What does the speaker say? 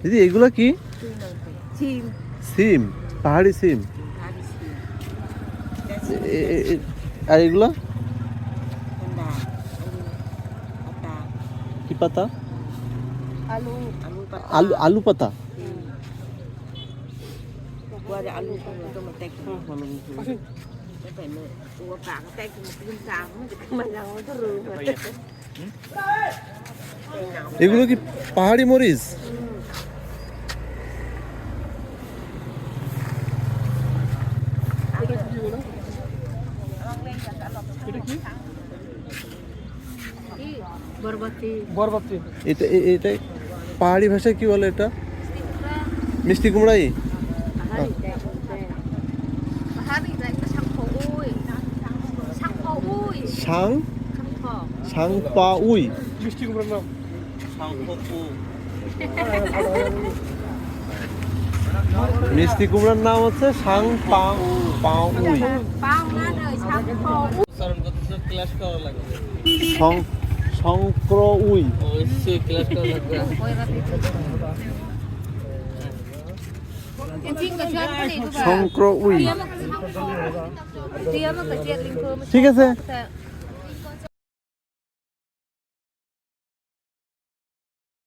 দিদি এগুলো কি? সিম সিম, পাহাড়ি সিম। আর এগুলো কি পাতা? আলু আলু, আলু পাতা। ada alu itu metek. Apa ini? Tua pak metek mungkin sama mana terus. এগুলো কি পাহাড়ি মরিচ? বরবটি বরবটি। এটা এটা পাহাড়ি ভাষায় কি বলে এটা? মিষ্টি কুমড়াই। সাং সাংপা উই। মিষ্টি কুমড়ার নাম মিষ্টি কুমড়ার নাম হচ্ছে সাংপা পাউ উই। ক্লাস করা লাগবে। শঙ্কর উই। অবশ্যই ক্লাস করা লাগবে। শঙ্কর উই। ঠিক আছে।